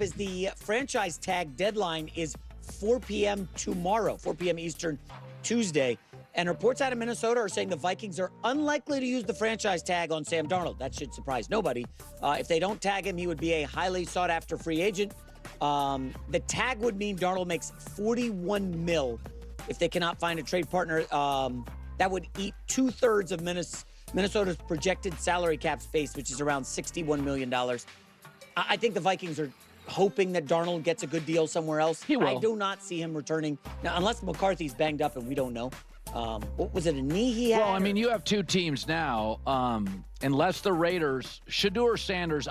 is the franchise tag deadline is 4 p.m. tomorrow, 4 p.m. Eastern, Tuesday. And reports out of Minnesota are saying the Vikings are unlikely to use the franchise tag on Sam Darnold. That should surprise nobody. If they don't tag him, he would be a highly sought-after free agent. The tag would mean Darnold makes $41 million if they cannot find a trade partner. That would eat 2/3 of Minnesota's projected salary cap space, which is around $61 million. I think the Vikings are hoping that Darnold gets a good deal somewhere else. He will. I do not see him returning. Now, unless McCarthy's banged up and we don't know. What was it, a knee he had? Well, I mean, you have two teams now. Unless the Raiders, Shedeur Sanders,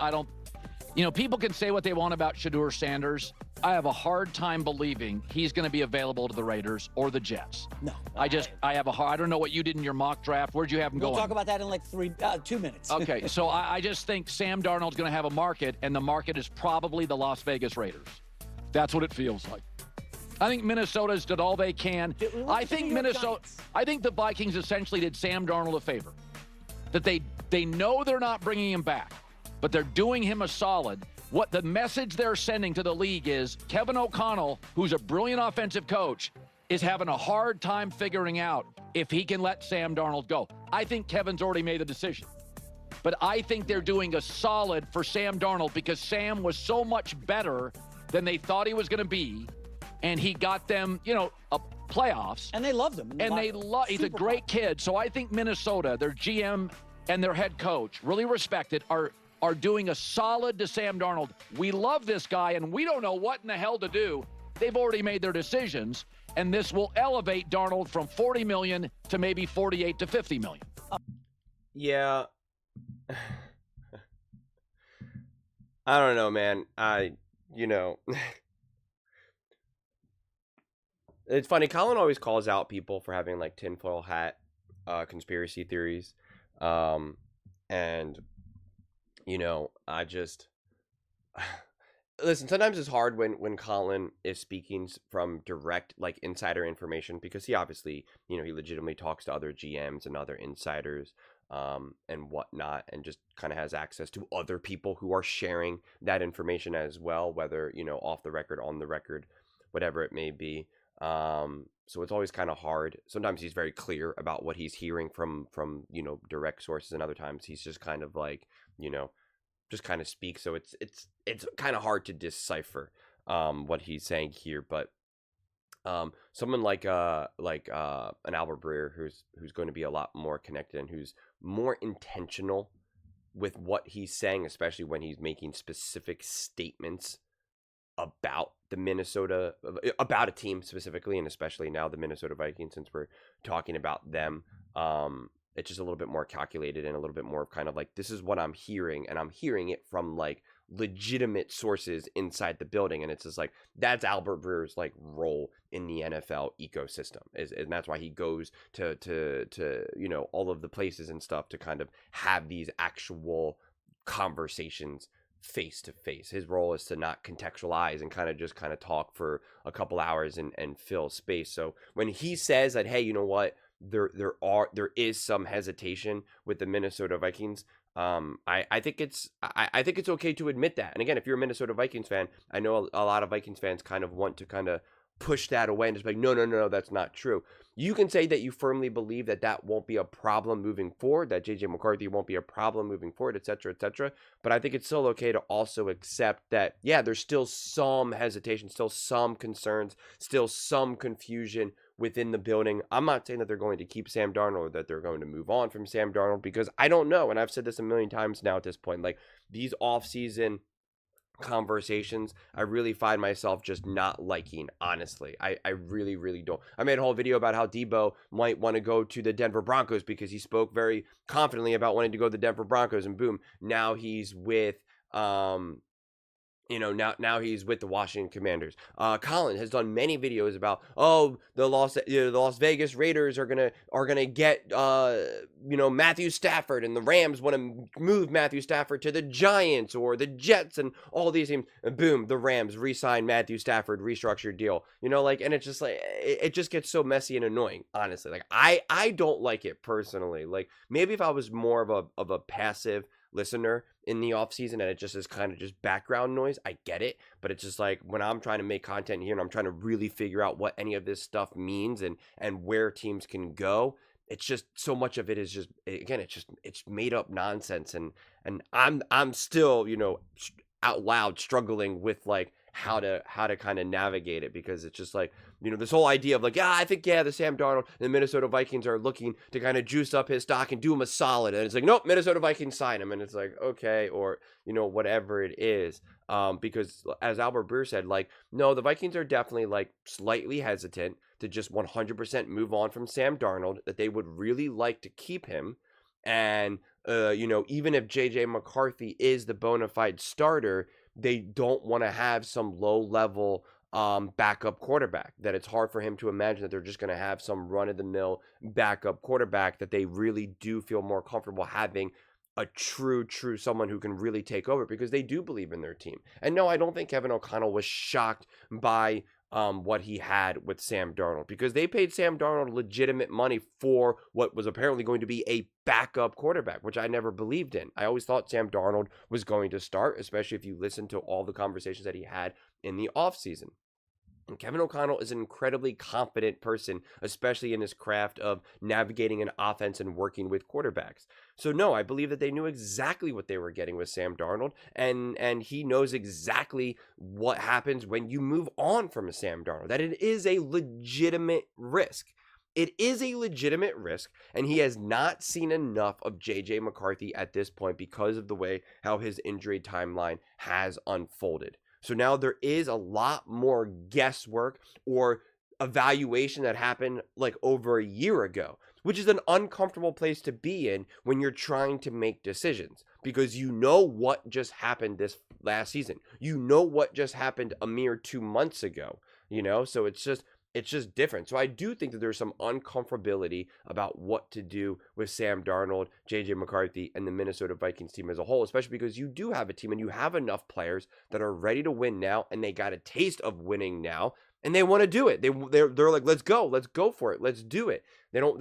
people can say what they want about Shedeur Sanders. I have a hard time believing he's going to be available to the Raiders or the Jets. No. I don't know what you did in your mock draft. Where'd you have him going? We'll talk about that in like 2 minutes. Okay, so I just think Sam Darnold's going to have a market, and the market is probably the Las Vegas Raiders. That's what it feels like. I think Minnesota's did all they can. I think the Vikings essentially did Sam Darnold a favor. That they know they're not bringing him back, but they're doing him a solid. What the message they're sending to the league is Kevin O'Connell, who's a brilliant offensive coach, is having a hard time figuring out if he can let Sam Darnold go. I think Kevin's already made the decision. But I think they're doing a solid for Sam Darnold because Sam was so much better than they thought he was going to be. And he got them, playoffs. And they loved him. And he's a great kid. So I think Minnesota, their GM and their head coach, really respected, are doing a solid to Sam Darnold. We love this guy, and we don't know what in the hell to do. They've already made their decisions, and this will elevate Darnold from $40 million to maybe $48 to $50 million. Yeah. I don't know, man. It's funny. Colin always calls out people for having like tinfoil hat conspiracy theories. I just listen, sometimes it's hard when Colin is speaking from direct like insider information because he obviously, he legitimately talks to other GMs and other insiders and whatnot, and just kind of has access to other people who are sharing that information as well, whether, off the record, on the record, whatever it may be. So it's always kind of hard. Sometimes he's very clear about what he's hearing from direct sources, and other times he's just kind of like, just kind of speaks. So it's kind of hard to decipher what he's saying here. But someone like an Albert Breer who's going to be a lot more connected and who's more intentional with what he's saying, especially when he's making specific statements about about a team specifically, and especially now the Minnesota Vikings, since we're talking about them. It's just a little bit more calculated and a little bit more kind of like, this is what I'm hearing, and I'm hearing it from like legitimate sources inside the building. And it's just like, that's Albert Breer's like role in the NFL ecosystem, and that's why he goes to all of the places and stuff to kind of have these actual conversations face to face. His role is to not contextualize and kind of talk for a couple hours and fill space. So when he says that, hey, you know what, there is some hesitation with the Minnesota Vikings, I think it's okay to admit that. And again, if you're a Minnesota Vikings fan, I know a lot of Vikings fans kind of want to kind of push that away and just be like, no, that's not true. You can say that you firmly believe that won't be a problem moving forward, that JJ McCarthy won't be a problem moving forward, et cetera, et cetera. But I think it's still okay to also accept that, yeah, there's still some hesitation, still some concerns, still some confusion within the building. I'm not saying that they're going to keep Sam Darnold or that they're going to move on from Sam Darnold, because I don't know. And I've said this a million times now at this point, like these offseason conversations, I really find myself just not liking, honestly. I really, really don't. I made a whole video about how Debo might want to go to the Denver Broncos because he spoke very confidently about wanting to go to the Denver Broncos, and boom, now he's with now he's with the Washington Commanders. Colin has done many videos about, the Las Vegas Raiders are gonna get Matthew Stafford, and the Rams want to move Matthew Stafford to the Giants or the Jets and all these teams. And boom, the Rams re-sign Matthew Stafford, restructured deal. And it's just like it just gets so messy and annoying. Honestly, like I don't like it personally. Like maybe if I was more of a passive listener in the offseason and it just is kind of just background noise. I get it, but it's just like when I'm trying to make content here and I'm trying to really figure out what any of this stuff means and where teams can go, it's just so much of it is just, again, it's made up nonsense. And I'm still, out loud struggling with like how to kind of navigate it, because it's just like, this whole idea of like, I think the Sam Darnold and the Minnesota Vikings are looking to kind of juice up his stock and do him a solid. And it's like, nope, Minnesota Vikings sign him. And it's like, okay, or, whatever it is. Because as Albert Breer said, like, no, the Vikings are definitely like slightly hesitant to just 100% move on from Sam Darnold, that they would really like to keep him. And, even if JJ McCarthy is the bona fide starter, they don't want to have some low level backup quarterback, that it's hard for him to imagine that they're just going to have some run of the mill backup quarterback, that they really do feel more comfortable having a true someone who can really take over, because they do believe in their team. And no, I don't think Kevin O'Connell was shocked by what he had with Sam Darnold, because they paid Sam Darnold legitimate money for what was apparently going to be a backup quarterback, which I never believed in. I always thought Sam Darnold was going to start, especially if you listen to all the conversations that he had in the offseason. And Kevin O'Connell is an incredibly confident person, especially in his craft of navigating an offense and working with quarterbacks. So no, I believe that they knew exactly what they were getting with Sam Darnold, and he knows exactly what happens when you move on from a Sam Darnold, that it is a legitimate risk. It is a legitimate risk, and he has not seen enough of JJ McCarthy at this point because of the way how his injury timeline has unfolded. So now there is a lot more guesswork or evaluation that happened like over a year ago, which is an uncomfortable place to be in when you're trying to make decisions, because you know what just happened this last season. You know what just happened a mere 2 months ago, so it's just different. So I do think that there's some uncomfortability about what to do with Sam Darnold, JJ McCarthy, and the Minnesota Vikings team as a whole, especially because you do have a team and you have enough players that are ready to win now, and they got a taste of winning now, and they want to do it. They're like, let's go for it, let's do it. They don't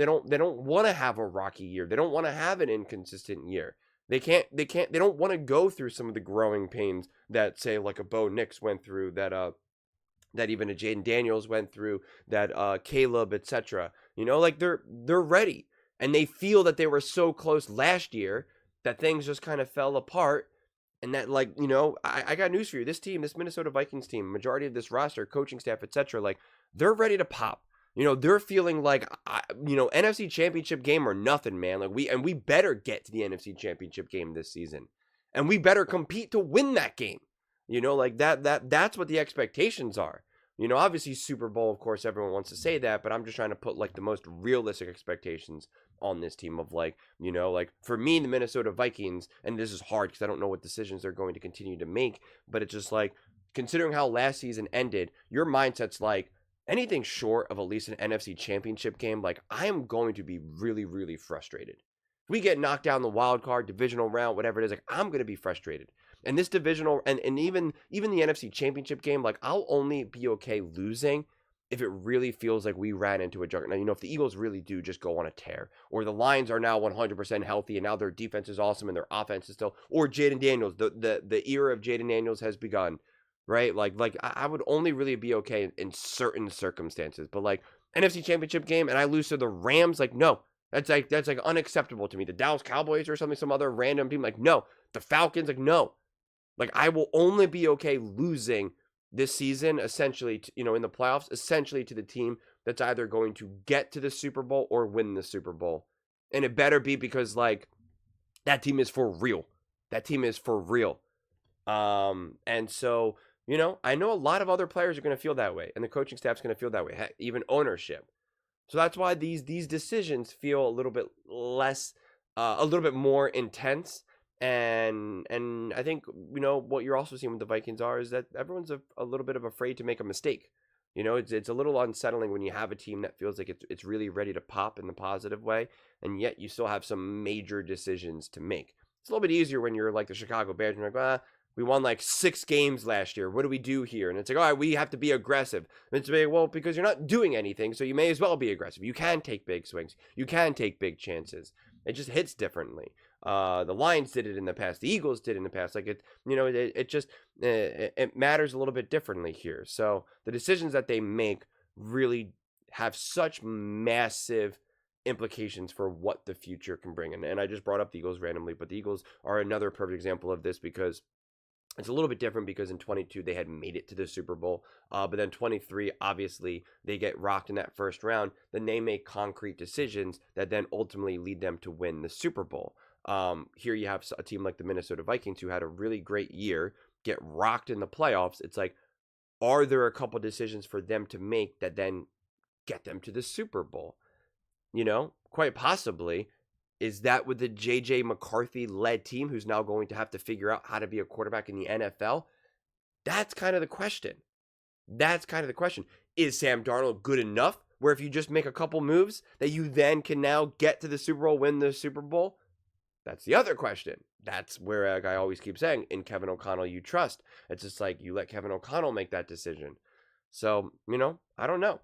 want to have a rocky year. They don't want to have an inconsistent year. They don't want to go through some of the growing pains that, say, like a Bo Nix went through, that even a Jaden Daniels went through, that Caleb, etc. Like they're ready, and they feel that they were so close last year that things just kind of fell apart, and that, like, I got news for you. This team, this Minnesota Vikings team, majority of this roster, coaching staff, etc., like, they're ready to pop. They're feeling like, NFC Championship game or nothing, man. Like, we better get to the NFC Championship game this season, and we better compete to win that game. Like that's what the expectations are. Obviously Super Bowl, of course, everyone wants to say that, but I'm just trying to put like the most realistic expectations on this team of like, like for me, the Minnesota Vikings, and this is hard because I don't know what decisions they're going to continue to make, but it's just like, considering how last season ended, your mindset's like, anything short of at least an NFC Championship game, like, I am going to be really, really frustrated. If we get knocked down the wild card, divisional round, whatever it is, like, I'm going to be frustrated. And this divisional, and even the NFC Championship game, like, I'll only be okay losing if it really feels like we ran into a juggernaut. If the Eagles really do just go on a tear, or the Lions are now 100% healthy and now their defense is awesome and their offense is still, or Jaden Daniels, the era of Jaden Daniels has begun, right? Like I would only really be okay in certain circumstances, but like NFC Championship game and I lose to the Rams, like, no, that's like unacceptable to me. The Dallas Cowboys or something, some other random team, like, no. The Falcons, like, no. Like, I will only be okay losing this season, essentially, in the playoffs, essentially to the team that's either going to get to the Super Bowl or win the Super Bowl. And it better be because, like, that team is for real. That team is for real. And so, I know a lot of other players are going to feel that way, and the coaching staff's going to feel that way, heck, even ownership. So that's why these decisions feel a little bit less, a little bit more intense. And I think, what you're also seeing with the Vikings is that everyone's a little bit of afraid to make a mistake. It's a little unsettling when you have a team that feels like it's really ready to pop in the positive way, and yet you still have some major decisions to make. It's a little bit easier when you're like the Chicago Bears and you're like, we won like 6 games last year. What do we do here? And it's like, all right, we have to be aggressive. And it's like, well, because you're not doing anything, so you may as well be aggressive. You can take big swings. You can take big chances. It just hits differently. The Lions did it in the past. The Eagles did it in the past. Like it matters a little bit differently here. So the decisions that they make really have such massive implications for what the future can bring. And I just brought up the Eagles randomly, but the Eagles are another perfect example of this because it's a little bit different because in 22 they had made it to the Super Bowl, but then 23 obviously they get rocked in that first round. Then they make concrete decisions that then ultimately lead them to win the Super Bowl. Here you have a team like the Minnesota Vikings who had a really great year, get rocked in the playoffs. It's like, are there a couple decisions for them to make that then get them to the Super Bowl? You know, quite possibly. Is that with the J.J. McCarthy-led team who's now going to have to figure out how to be a quarterback in the NFL? That's kind of the question. Is Sam Darnold good enough where if you just make a couple moves that you then can now get to the Super Bowl, win the Super Bowl? That's the other question. That's where, like I always keep saying, in Kevin O'Connell you trust. It's just like you let Kevin O'Connell make that decision. So, I don't know.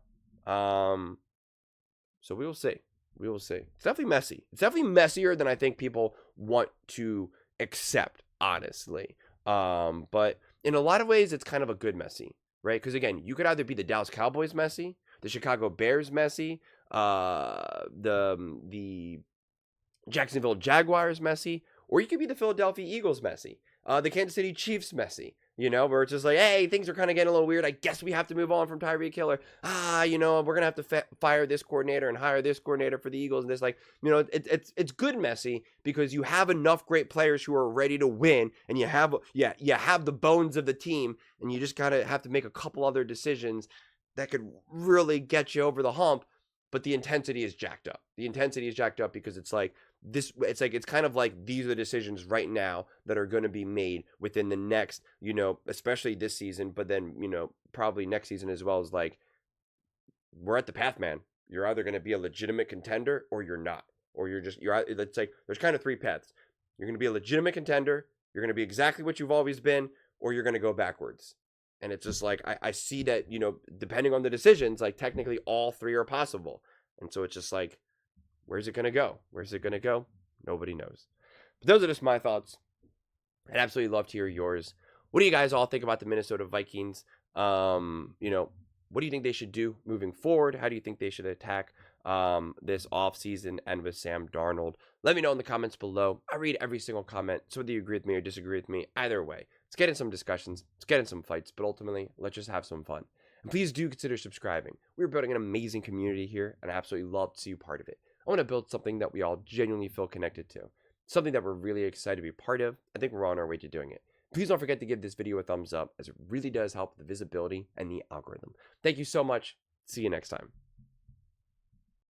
So we will see. It's definitely messy. It's definitely messier than I think people want to accept, honestly. But in a lot of ways, it's kind of a good messy, right? Because again, you could either be the Dallas Cowboys messy, the Chicago Bears messy, the Jacksonville Jaguars messy, or you could be the Philadelphia Eagles messy, the Kansas City Chiefs messy. Where it's just like, hey, things are kind of getting a little weird. I guess we have to move on from Tyreek Hill. We're going to have to fire this coordinator and hire this coordinator for the Eagles. And this, it's good messy because you have enough great players who are ready to win. And you have the bones of the team. And you just got to have to make a couple other decisions that could really get you over the hump. But the intensity is jacked up. Because it's like, it's kind of like these are the decisions right now that are going to be made within the next, especially this season, but then, probably next season as well, is like, we're at the path, man. You're either going to be a legitimate contender or you're not, or it's like, there's kind of three paths. You're going to be a legitimate contender. You're going to be exactly what you've always been, or you're going to go backwards. And it's just like, I see that, depending on the decisions, like technically all three are possible. And so it's just like, where's it going to go? Nobody knows. But those are just my thoughts. I'd absolutely love to hear yours. What do you guys all think about the Minnesota Vikings? What do you think they should do moving forward? How do you think they should attack this offseason and with Sam Darnold? Let me know in the comments below. I read every single comment. So whether you agree with me or disagree with me, either way, let's get in some discussions. Let's get in some fights. But ultimately, let's just have some fun. And please do consider subscribing. We're building an amazing community here, and I absolutely love to see you part of it. I want to build something that we all genuinely feel connected to. Something that we're really excited to be part of. I think we're on our way to doing it. Please don't forget to give this video a thumbs up, as it really does help the visibility and the algorithm. Thank you so much. See you next time.